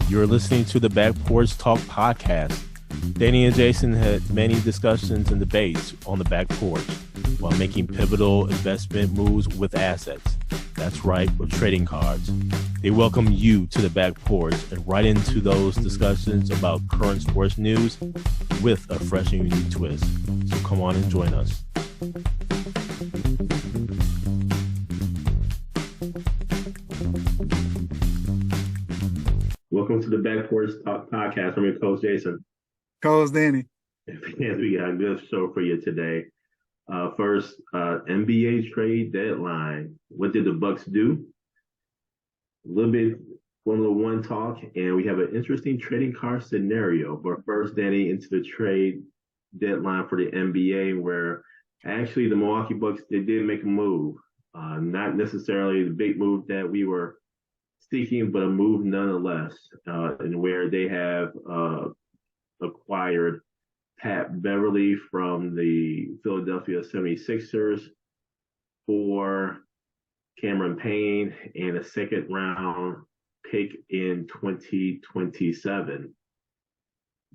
You're listening to the Back Porch Talk podcast. Danny and Jason had many discussions and debates on the back porch while making pivotal investment moves with assets. That's right, with trading cards. They welcome you to the back porch and right into those discussions about current sports news with a fresh and unique twist. So come on and join us. Welcome to the Back Porch Talk podcast. I'm your coach, Jason. Coach, Danny. And we got a good show for you today. First, NBA trade deadline. What did the Bucks do? A little bit Formula One talk, and we have an interesting trading card scenario. But first, Danny, into the trade deadline for the NBA, where actually the Milwaukee Bucks, they did make a move. Not necessarily the big move that we were seeking, but a move nonetheless, and where they have acquired Pat Beverly from the Philadelphia 76ers for Cameron Payne and a second round pick in 2027.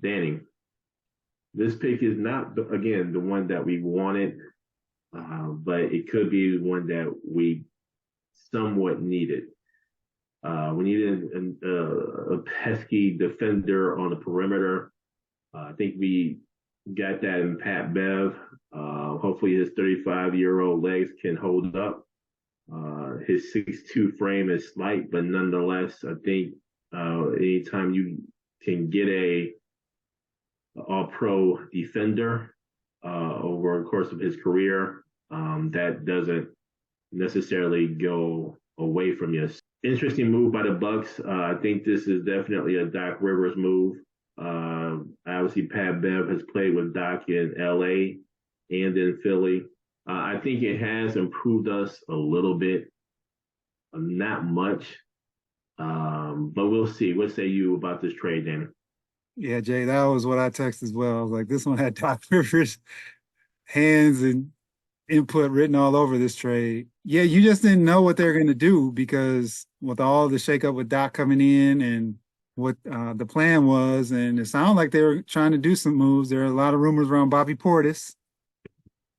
Danny, this pick is not, again, the one that we wanted, but it could be one that we somewhat needed. We needed a pesky defender on the perimeter. I think we got that in Pat Bev. Hopefully his 35-year-old legs can hold up. His 6'2" frame is slight, but nonetheless, I think anytime you can get a all-pro defender over the course of his career, that doesn't necessarily go away from you. Interesting move by the Bucks. I think this is definitely a Doc Rivers move. Obviously, Pat Bev has played with Doc in LA and in Philly. I think it has improved us a little bit, not much, but we'll see. What say you about this trade, Danny? Yeah, Jay, that was what I texted as well. I was like, this one had Doc Rivers' hands and input written all over this trade. Yeah, you just didn't know what they're going to do because with all the shakeup with Doc coming in and what the plan was, and it sounded like they were trying to do some moves. There are a lot of rumors around Bobby Portis,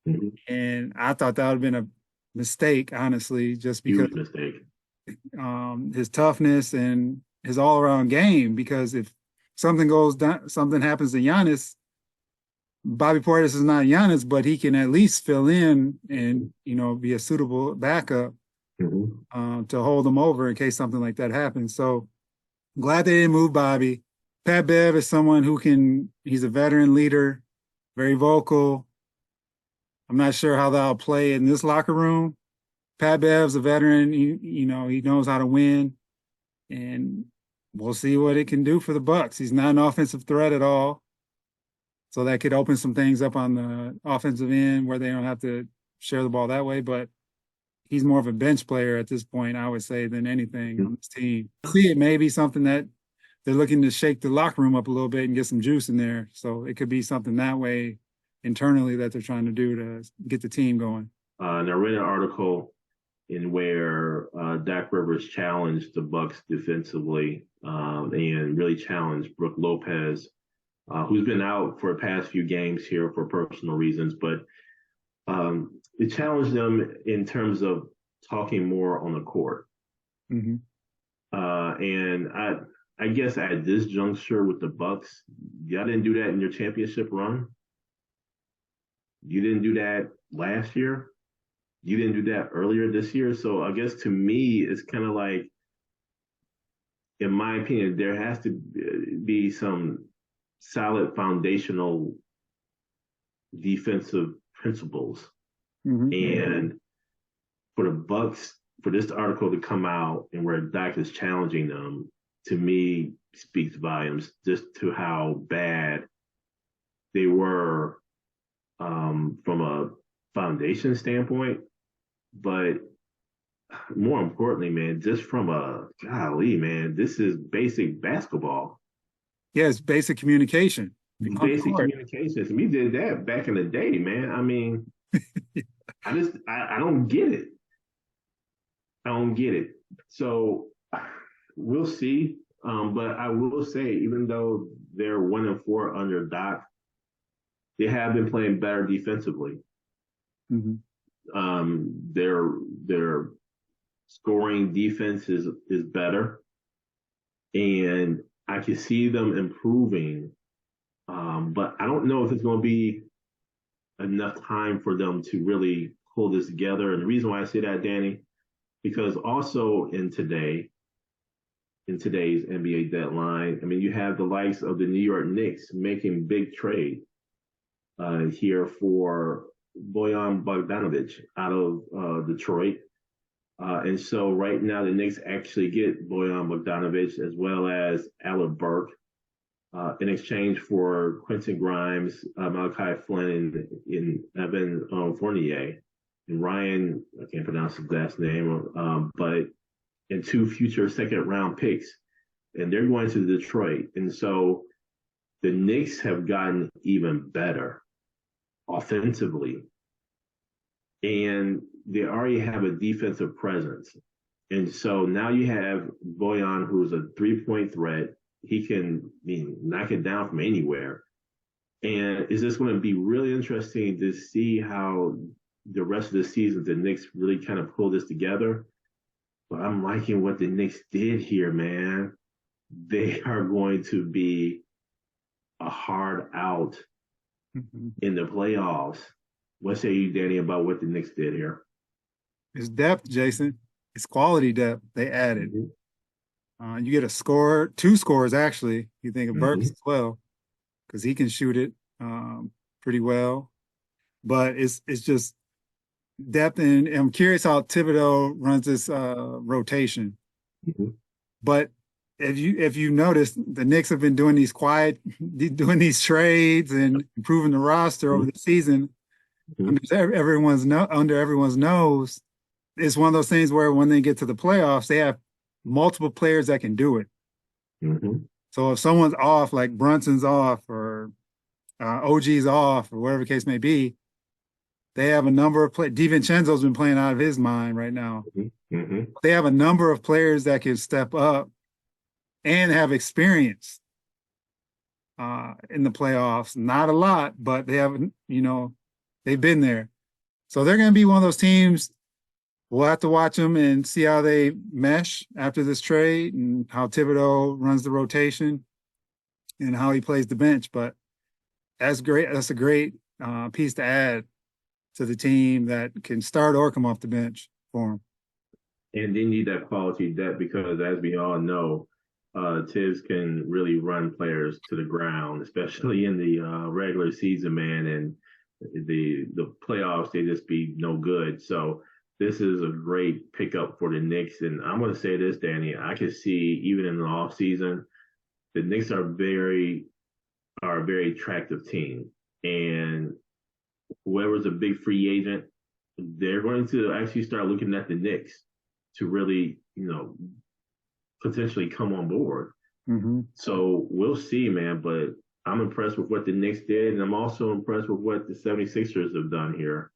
and I thought that would have been a mistake, honestly, just because Huge mistake. His toughness and his all-around game. Because if something goes down, something happens to Giannis, Bobby Portis is not Giannis, but he can at least fill in and be a suitable backup to hold him over in case something like that happens. So glad they didn't move Bobby. Pat Bev is someone he's a veteran leader, very vocal. I'm not sure how that'll play in this locker room. Pat Bev's a veteran. He knows how to win. And we'll see what it can do for the Bucks. He's not an offensive threat at all. So that could open some things up on the offensive end where they don't have to share the ball that way. But he's more of a bench player at this point, I would say, than anything on this team. See, it may be something that they're looking to shake the locker room up a little bit and get some juice in there. So it could be something that way internally that they're trying to do to get the team going. And I read an article in where Doc Rivers challenged the Bucks defensively and really challenged Brook Lopez, who's been out for the past few games here for personal reasons, but it challenged them in terms of talking more on the court. Mm-hmm. And I guess at this juncture with the Bucks, y'all didn't do that in your championship run. You didn't do that last year. You didn't do that earlier this year. So I guess to me, it's kind of like, in my opinion, there has to be some solid foundational defensive principles. Mm-hmm. And for the Bucks, for this article to come out and where Doc is challenging them, to me, speaks volumes just to how bad they were from a foundation standpoint. But more importantly, man, just from this is basic basketball. Yeah, it's basic communication. Basic communications. We did that back in the day, man. I mean, I don't get it. I don't get it. So we'll see. But I will say, even though they're 1-4 under Doc, they have been playing better defensively. Mm-hmm. Their scoring defense is better, and I can see them improving. But I don't know if it's going to be enough time for them to really pull this together. And the reason why I say that, Danny, because also in today's NBA deadline, I mean, you have the likes of the New York Knicks making big trade here for Bojan Bogdanovic out of Detroit. And so right now the Knicks actually get Bojan Bogdanovic as well as Alec Burke in exchange for Quentin Grimes, Malachi Flynn, and Evan Fournier. And Ryan, I can't pronounce his last name, but and 2 future second round picks. And they're going to Detroit. And so the Knicks have gotten even better offensively. And they already have a defensive presence. And so now you have Bojan, who's a 3-point threat. He can knock it down from anywhere. And it's just going to be really interesting to see how the rest of the season the Knicks really kind of pull this together. But I'm liking what the Knicks did here, man. They are going to be a hard out in the playoffs. What say you, Danny, about what the Knicks did here? It's depth, Jason. It's quality depth they added. You get a score, 2 scores actually. You think of Burks as well, because he can shoot it pretty well. But it's just depth, and I'm curious how Thibodeau runs this rotation. But if you notice, the Knicks have been doing these trades and improving the roster over the season. Under everyone's nose. It's one of those things where when they get to the playoffs, they have multiple players that can do it. So if someone's off, like Brunson's off or OG's off or whatever the case may be, they have a number of players. DiVincenzo's been playing out of his mind right now. They have a number of players that can step up and have experience in the playoffs. Not a lot, but they have, they've been there. So they're going to be one of those teams. We'll have to watch them and see how they mesh after this trade and how Thibodeau runs the rotation and how he plays the bench. But that's great. That's a great piece to add to the team that can start or come off the bench for him. And they need that quality depth because, as we all know, Tibbs can really run players to the ground, especially in the regular season, man. And the playoffs, they just be no good. So this is a great pickup for the Knicks. And I'm going to say this, Danny, I can see even in the off season, the Knicks are a very attractive team. And whoever's a big free agent, they're going to actually start looking at the Knicks to really, potentially come on board. So we'll see, man. But I'm impressed with what the Knicks did, and I'm also impressed with what the 76ers have done here.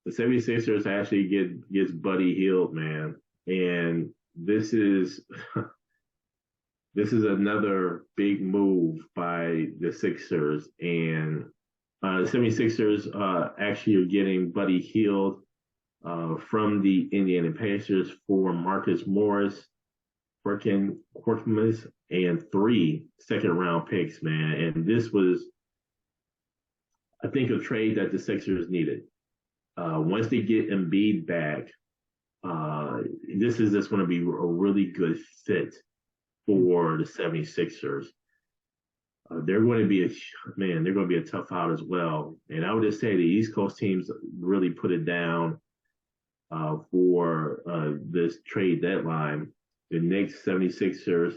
The 76ers actually gets Buddy Hield, man. And this is another big move by the Sixers. And the 76ers actually are getting Buddy Hield from the Indiana Pacers for Marcus Morris, Korkmaz, and 3 second-round picks, man. And this was, I think, a trade that the Sixers needed. Once they get Embiid back, this is just going to be a really good fit for the 76ers. They're going to be a tough out as well. And I would just say the East Coast teams really put it down for this trade deadline. The Knicks, 76ers,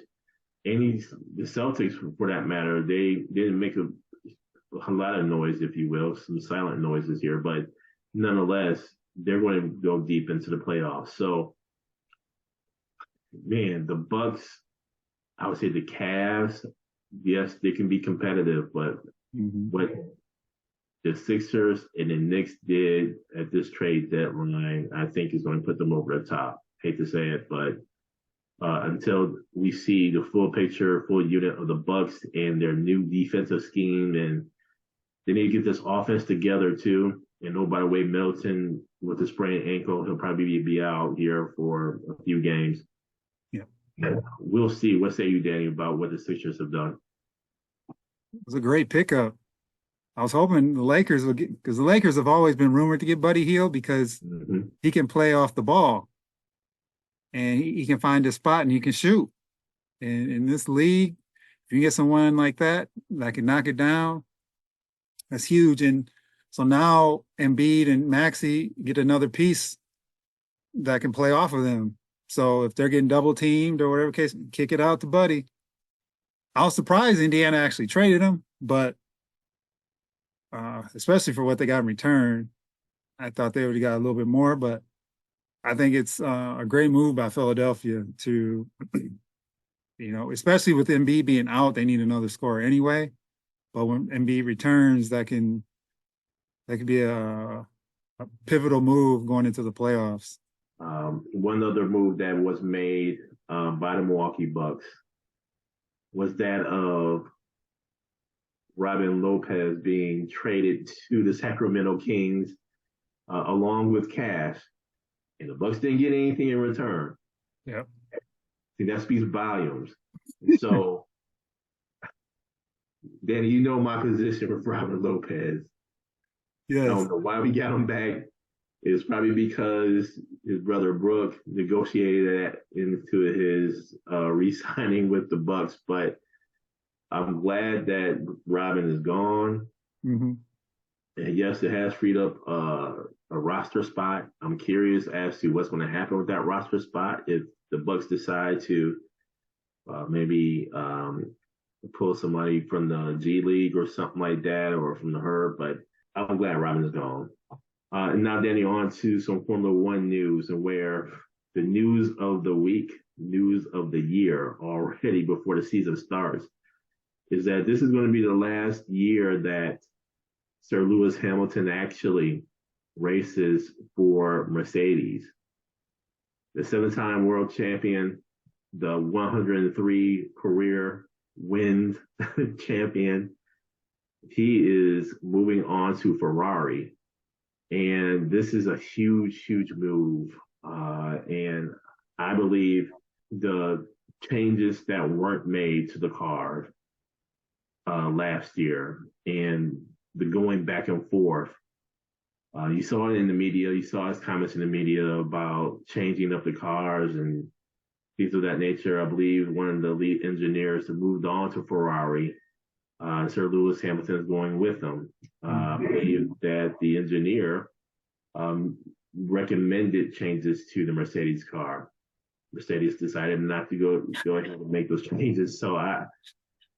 and the Celtics, for that matter, they didn't make a lot of noise, if you will, some silent noises here, but nonetheless, they're going to go deep into the playoffs. So, man, the Bucks, I would say the Cavs, yes, they can be competitive, but what the Sixers and the Knicks did at this trade deadline, I think is going to put them over the top. Hate to say it, but until we see the full picture, full unit of the Bucks and their new defensive scheme, and they need to get this offense together too. And no, by the way, Middleton with the sprained ankle, he'll probably be out here for a few games. Yeah. We'll see. What say you, Danny, about what the Sixers have done? It was a great pickup. I was hoping the Lakers would get, because the Lakers have always been rumored to get Buddy Hield because he can play off the ball and he can find a spot and he can shoot. And in this league, if you get someone like that can knock it down, that's huge. And so now Embiid and Maxey get another piece that can play off of them. So if they're getting double teamed or whatever case, kick it out to Buddy. I was surprised Indiana actually traded him, but especially for what they got in return, I thought they would have got a little bit more. But I think it's a great move by Philadelphia to, especially with Embiid being out, they need another scorer anyway. But when Embiid returns, that could be a pivotal move going into the playoffs. One other move that was made by the Milwaukee Bucks was that of Robin Lopez being traded to the Sacramento Kings along with cash, and the Bucks didn't get anything in return. Yeah, I think that speaks volumes. So, Danny, you know my position with Robin Lopez. yes. I don't know why we got him back. It's probably because his brother Brooke negotiated that into his re-signing with the Bucks, but I'm glad that Robin is gone. Mm-hmm. And yes, it has freed up a roster spot. I'm curious as to what's going to happen with that roster spot if the Bucks decide to maybe pull somebody from the G League or something like that, or from the Herb. But I'm glad Robin is gone. And now, Danny, on to some Formula One news, and where the news of the week, news of the year already before the season starts, is that this is going to be the last year that Sir Lewis Hamilton actually races for Mercedes. The 7-time world champion, the 103 career wins champion, he is moving on to Ferrari. And this is a huge, huge move. And I believe the changes that weren't made to the car last year and the going back and forth, you saw it in the media. You saw his comments in the media about changing up the cars and things of that nature. I believe one of the lead engineers that moved on to Ferrari, Sir Lewis Hamilton, is going with them. I believe that the engineer recommended changes to the Mercedes car. Mercedes decided not to go ahead and make those changes. So I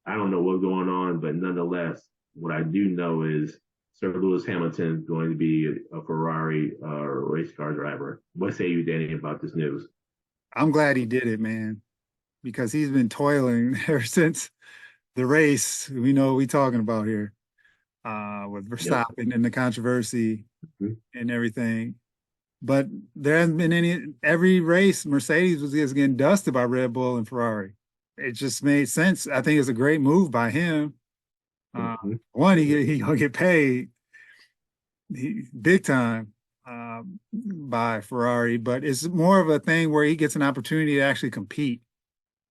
don't know what's going on, but nonetheless, what I do know is Sir Lewis Hamilton is going to be a Ferrari race car driver. What say you, Danny, about this news? I'm glad he did it, man, because he's been toiling ever since the race. We know what we're talking about here with Verstappen and the controversy and everything. But there hasn't been every race, Mercedes was just getting dusted by Red Bull and Ferrari. It just made sense. I think it's a great move by him. One, he gonna get paid big time by Ferrari, but it's more of a thing where he gets an opportunity to actually compete.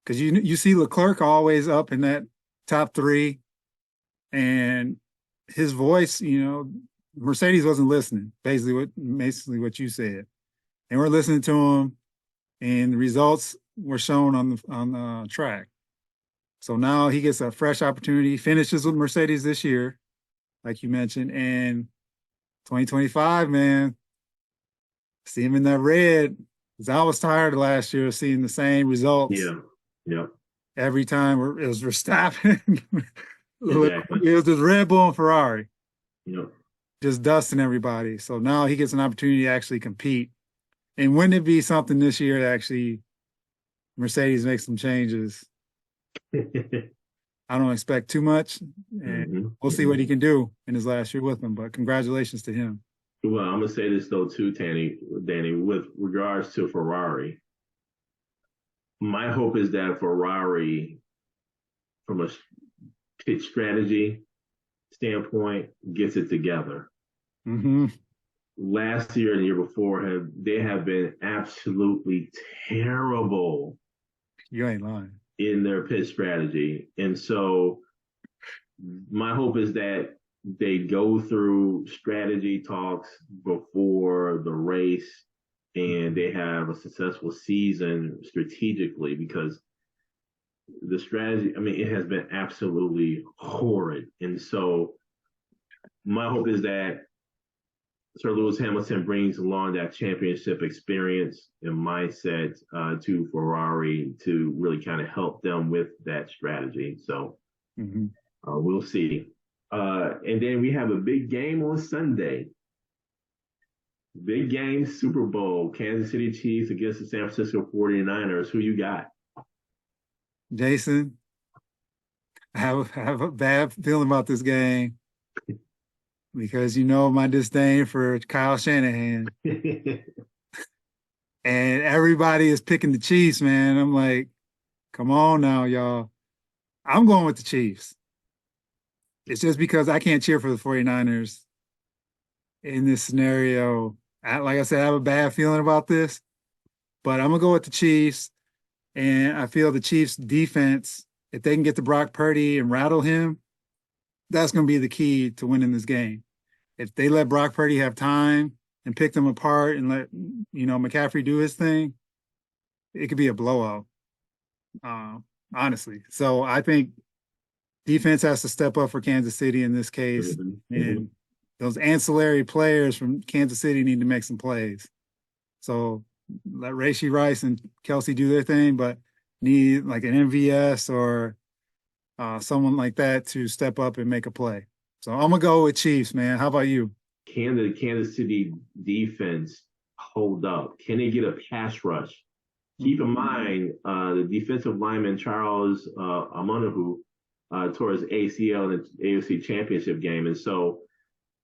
Because you see Leclerc always up in that top three, and his voice, Mercedes wasn't listening. Basically what you said, and we're listening to him, and the results were shown on the track. So now he gets a fresh opportunity. He finishes with Mercedes this year, like you mentioned, and 2025, man, see him in that red. Because I was tired last year of seeing the same results. Yeah. Every time it was Verstappen. Exactly. It was just Red Bull and Ferrari. Yep. Just dusting everybody. So now he gets an opportunity to actually compete. And wouldn't it be something this year to actually Mercedes make some changes? I don't expect too much, and we'll see what he can do in his last year with them. But congratulations to him. Well, I'm gonna say this though too, Danny, with regards to Ferrari, my hope is that Ferrari, from a pitch strategy standpoint, gets it together. Mm-hmm. Last year and the year before they have been absolutely terrible You ain't lying. in their pitch strategy. And so my hope is that they go through strategy talks before the race and they have a successful season strategically, because the strategy, I mean, it has been absolutely horrid. And so my hope is that Sir Lewis Hamilton brings along that championship experience and mindset to Ferrari to really kind of help them with that strategy. So Mm-hmm. we'll see. And then we have a big game on Sunday. Big game, Super Bowl, Kansas City Chiefs against the San Francisco 49ers. Who you got? Jason, I have a bad feeling about this game because you know my disdain for Kyle Shanahan. And everybody is picking the Chiefs, man. I'm like, come on now, y'all. I'm going with the Chiefs. It's just because I can't cheer for the 49ers in this scenario. Like I said, I have a bad feeling about this, but I'm going to go with the Chiefs. And I feel the Chiefs defense, if they can get to Brock Purdy and rattle him, that's going to be the key to winning this game. If they let Brock Purdy have time and pick them apart and let, McCaffrey do his thing, it could be a blowout, honestly. So I think defense has to step up for Kansas City in this case. Mm-hmm. And those ancillary players from Kansas City need to make some plays. So let Rashee Rice and Kelsey do their thing, but need like an MVS or someone like that to step up and make a play. So I'm going to go with Chiefs, man. How about you? Can the Kansas City defense hold up? Can they get a pass rush? Keep in mind, the defensive lineman Charles Amonahu tore his ACL in the AFC Championship game. And so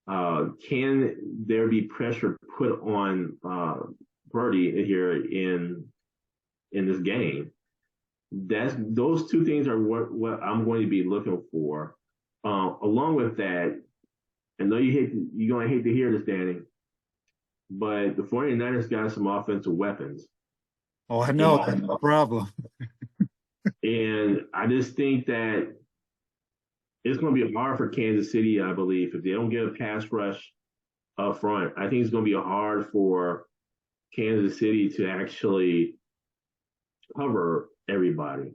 can there be pressure put on Purdy here in this game? Those two things are what I'm going to be looking for. Along with that, I know you're going to hate to hear this, Danny, but the 49ers got some offensive weapons. Oh, I know. That's no problem. And I just think that it's going to be hard for Kansas City, I believe, if they don't get a pass rush up front. I think it's going to be hard for Kansas City to actually cover everybody.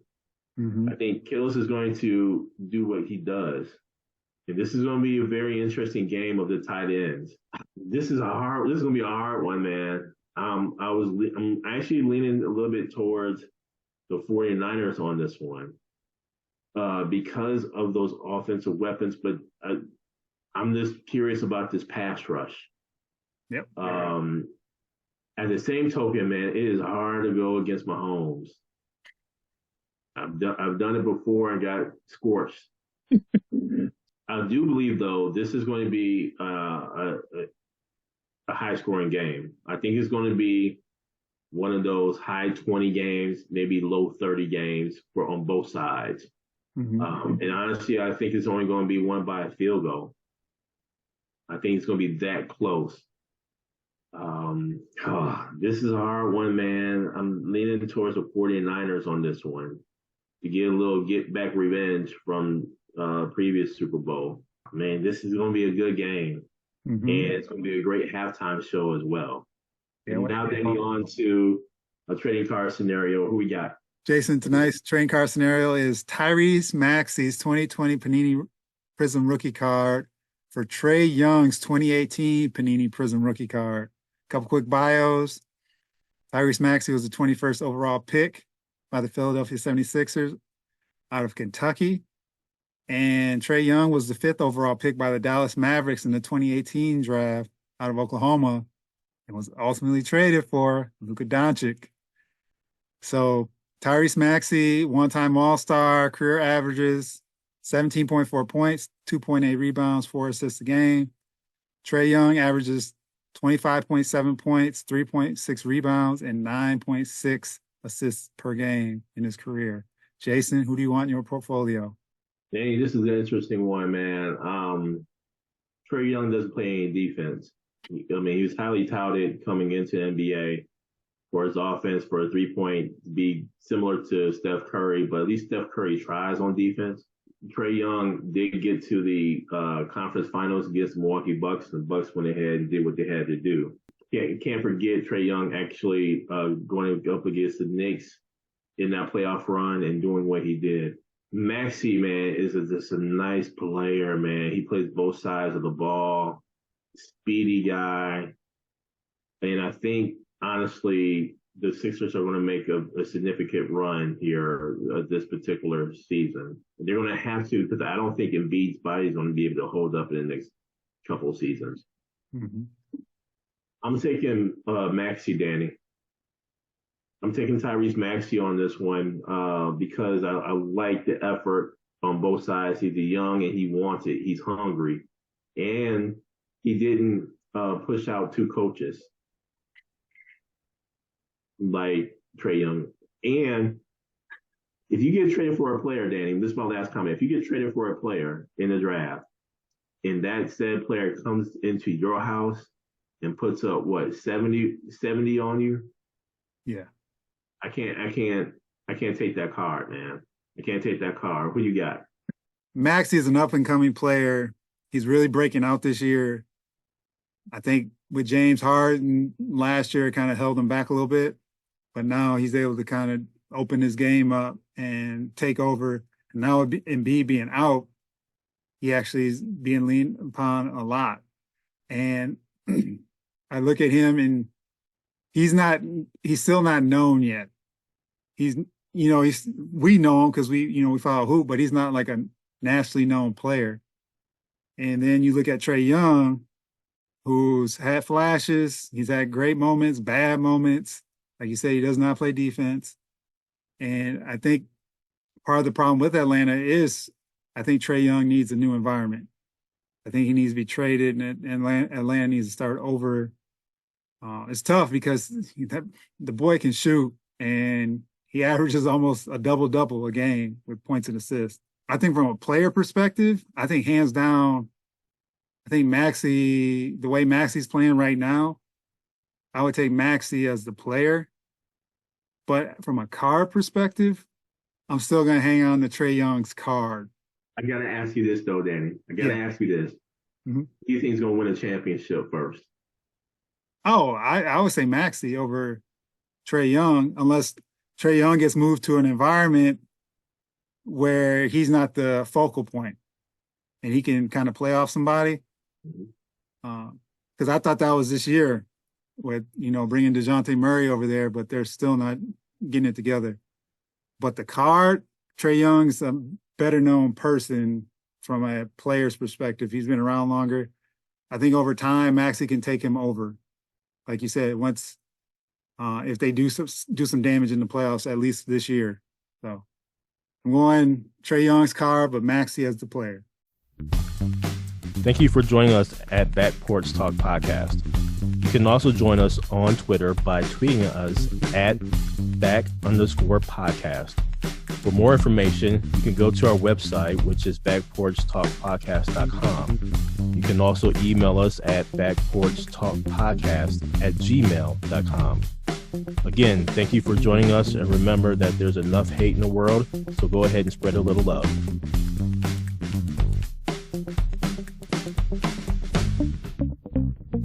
Mm-hmm. I think Killis is going to do what he does. And this is going to be a very interesting game of the tight ends. This is going to be a hard one, man. I'm actually leaning a little bit towards the 49ers on this one because of those offensive weapons. But I'm just curious about this pass rush. Yep. At the same token, man, it is hard to go against Mahomes. I've done it before and got scorched. I do believe, though, this is going to be a high-scoring game. I think it's going to be one of those high 20 games, maybe low 30 games on both sides. Mm-hmm. And honestly, I think it's only going to be won by a field goal. I think it's going to be that close. This is a hard one, man. I'm leaning towards the 49ers on this one to get a little get-back revenge from previous Super Bowl. Man, this is going to be a good game. Mm-hmm. And it's going to be a great halftime show as well. Yeah, and now getting on to a trading card scenario. Who we got? Jason, tonight's trading card scenario is Tyrese Maxey's 2020 Panini Prizm rookie card for Trae Young's 2018 Panini Prizm rookie card. Couple quick bios. Tyrese Maxey was the 21st overall pick by the Philadelphia 76ers out of Kentucky. And Trae Young was the 5th overall pick by the Dallas Mavericks in the 2018 draft out of Oklahoma and was ultimately traded for Luka Doncic. So Tyrese Maxey, one-time All-Star, career averages 17.4 points, 2.8 rebounds, 4 assists a game. Trae Young averages 25.7 points, 3.6 rebounds, and 9.6 assists per game in his career. Jason, who do you want in your portfolio? Danny, this is an interesting one, man. Trae Young doesn't play any defense. I mean, he was highly touted coming into the NBA for his offense, for a three-point be similar to Steph Curry, but at least Steph Curry tries on defense. Trae Young did get to the conference finals against the Milwaukee Bucks, and the Bucks went ahead and did what they had to do. Yeah, you can't forget Trae Young actually going up against the Knicks in that playoff run and doing what he did. Maxey, man, is just a nice player, man. He plays both sides of the ball, speedy guy. And I think, honestly, the Sixers are going to make a significant run here this particular season. They're going to have to, because I don't think Embiid's body is going to be able to hold up in the next couple of seasons. Mm-hmm. I'm taking Maxey, Danny. I'm taking Tyrese Maxey on this one because I like the effort on both sides. He's young and he wants it. He's hungry. And he didn't push out two coaches like Trae Young. And if you get traded for a player, Danny, this is my last comment. If you get traded for a player in the draft and that said player comes into your house and puts up, 70 on you? Yeah. I can't take that card, man. I can't take that card. Who you got? Maxey is an up-and-coming player. He's really breaking out this year. I think with James Harden last year, it kind of held him back a little bit. But now he's able to kind of open his game up and take over. And now Embiid being out, he actually is being leaned upon a lot. And I look at him and he's still not known yet. We know him because we follow hoop, but he's not like a nationally known player. And then you look at Trae Young, who's had flashes. He's had great moments, bad moments. Like you said, he does not play defense. And I think part of the problem with Atlanta is I think Trae Young needs a new environment. I think he needs to be traded, and Atlanta needs to start over. It's tough because the boy can shoot, and he averages almost a double-double a game with points and assists. I think from a player perspective, I think hands down, I think Maxey, the way Maxey's playing right now, I would take Maxey as the player. But from a card perspective, I'm still going to hang on to Trae Young's card. I got to ask you this, though, Danny. I got to ask you this. Mm-hmm. Who do you think is going to win a championship first? Oh, I would say Maxey over Trae Young, unless Trae Young gets moved to an environment where he's not the focal point and he can kind of play off somebody. Because I thought that was this year with, bringing DeJounte Murray over there, but they're still not getting it together. But the card, Trae Young's a better known person from a player's perspective. He's been around longer. I think over time, Maxey can take him over. Like you said, once if they do some damage in the playoffs, at least this year. So I'm going Trae Young's card, but Maxey as the player. Thank you for joining us at Back Porch Talk Podcast. You can also join us on Twitter by tweeting us at @back_podcast. For more information, you can go to our website, which is backporchtalkpodcast.com. You can also email us at backporchtalkpodcast@gmail.com. Again, thank you for joining us, and remember that there's enough hate in the world, so go ahead and spread a little love.